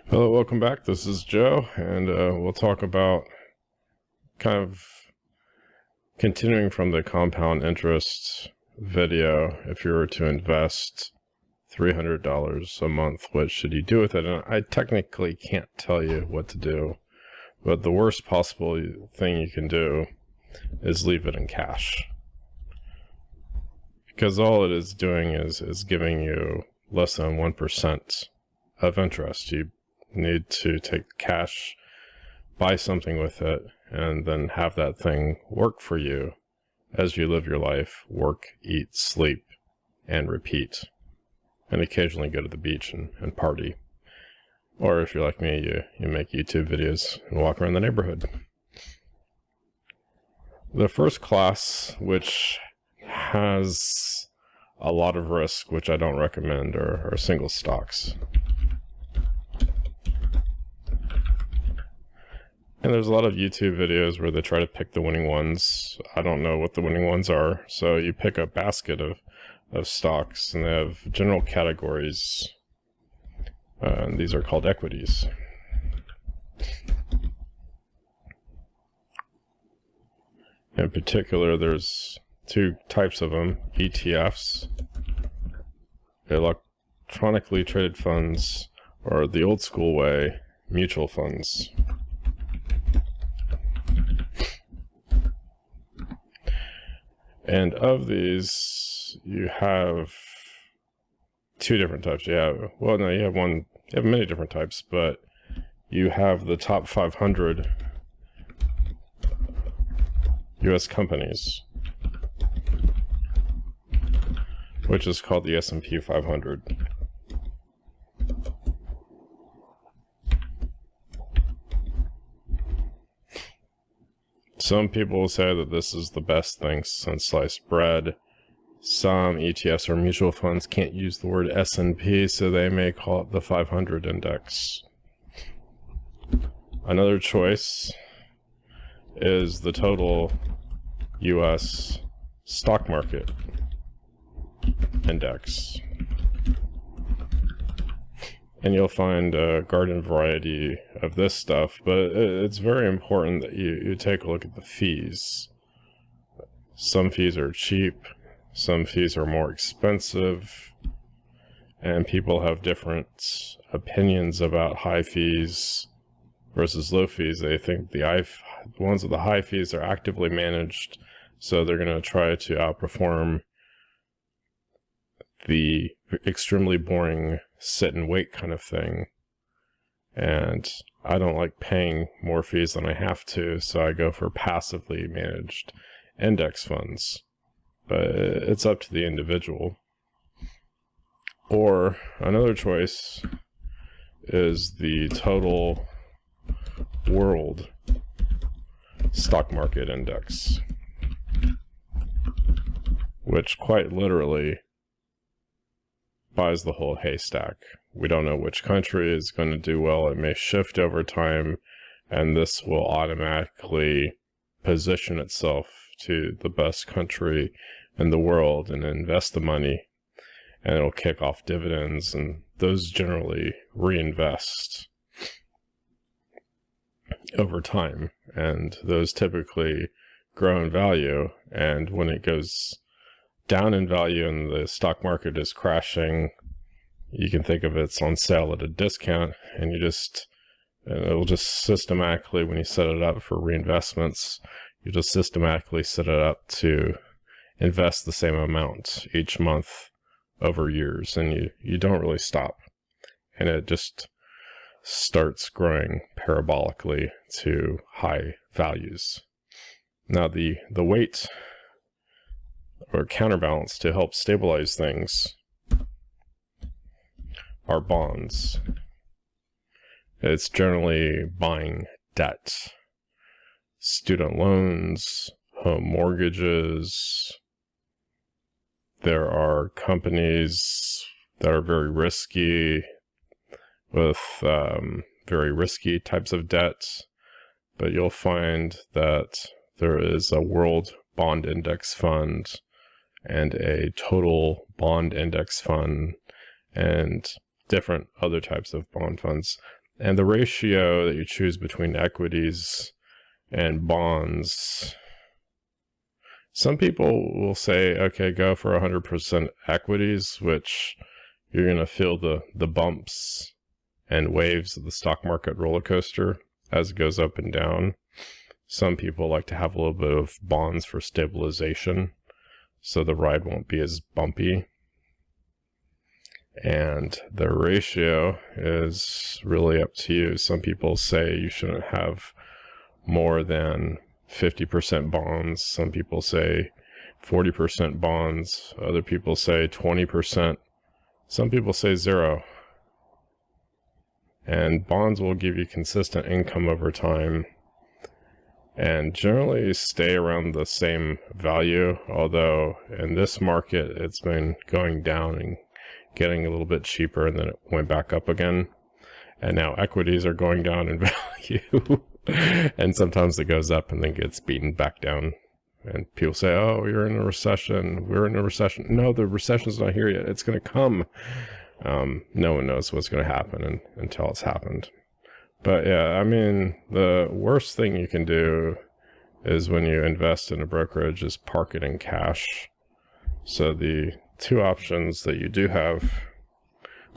Hello, welcome back. This is Joe, and we'll talk about kind of continuing from the compound interest video. If you were to invest $300 a month, what should you do with it? And I technically can't tell you what to do, but the worst possible thing you can do is leave it in cash. Because all it is doing is giving you less than 1% of interest. You need to take cash, buy something with it, and then have that thing work for you as you live your life, work, eat, sleep, and repeat, and occasionally go to the beach and party. Or if you're like me, you make YouTube videos and walk around the neighborhood. The first class, which has a lot of risk, which I don't recommend, are single stocks. And there's a lot of YouTube videos where they try to pick the winning ones. I don't know what the winning ones are. So you pick a basket of stocks, and they have general categories. And these are called equities. In particular, there's two types of them: ETFs, electronically traded funds, or the old school way, mutual funds. And of these, you have two different types. You have many different types, but you have the top 500 US companies, which is called the S&P 500. Some people say that this is the best thing since sliced bread. Some ETFs or mutual funds can't use the word S&P, so they may call it the 500 index. Another choice is the total US stock market index. And you'll find a garden variety of this stuff, but it's very important that you take a look at the fees. Some fees are cheap, some fees are more expensive, and people have different opinions about high fees versus low fees. They think the ones with the high fees are actively managed, so they're going to try to outperform the extremely boring sit and wait kind of thing. And I don't like paying more fees than I have to, so I go for passively managed index funds. But it's up to the individual. Or another choice is the total world stock market index, which quite literally buys the whole haystack. We don't know which country is going to do well. It may shift over time, and this will automatically position itself to the best country in the world and invest the money, and it'll kick off dividends, and those generally reinvest over time, and those typically grow in value. And when it goes down in value and the stock market is crashing, you can think of it's on sale at a discount, and it'll just systematically, when you set it up for reinvestments, you just systematically set it up to invest the same amount each month over years, and you don't really stop, and it just starts growing parabolically to high values. Now the weight or counterbalance to help stabilize things are bonds. It's generally buying debt, student loans, home mortgages. There are companies that are very risky with very risky types of debt, but you'll find that there is a world bond index fund and a total bond index fund and different other types of bond funds. And the ratio that you choose between equities and bonds, some people will say, okay, go for 100% equities, which you're going to feel the bumps and waves of the stock market roller coaster as it goes up and down. Some people like to have a little bit of bonds for stabilization, so the ride won't be as bumpy. And the ratio is really up to you. Some people say you shouldn't have more than 50% bonds. Some people say 40% bonds. Other people say 20%. Some people say 0. And bonds will give you consistent income over time and generally stay around the same value. Although in this market, it's been going down and getting a little bit cheaper, and then it went back up again. And now equities are going down in value. And sometimes it goes up and then gets beaten back down. And people say, oh, you're in a recession. We're in a recession. No, the recession's not here yet. It's going to come. No one knows what's going to happen until it's happened. But yeah, I mean, the worst thing you can do is when you invest in a brokerage is park it in cash. So the two options that you do have,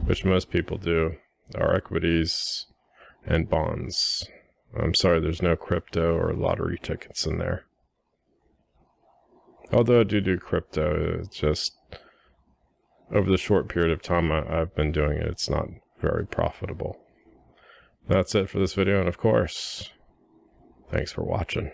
which most people do, are equities and bonds. I'm sorry, there's no crypto or lottery tickets in there. Although I do crypto, it's just over the short period of time I've been doing it, it's not very profitable. That's it for this video, and of course, thanks for watching.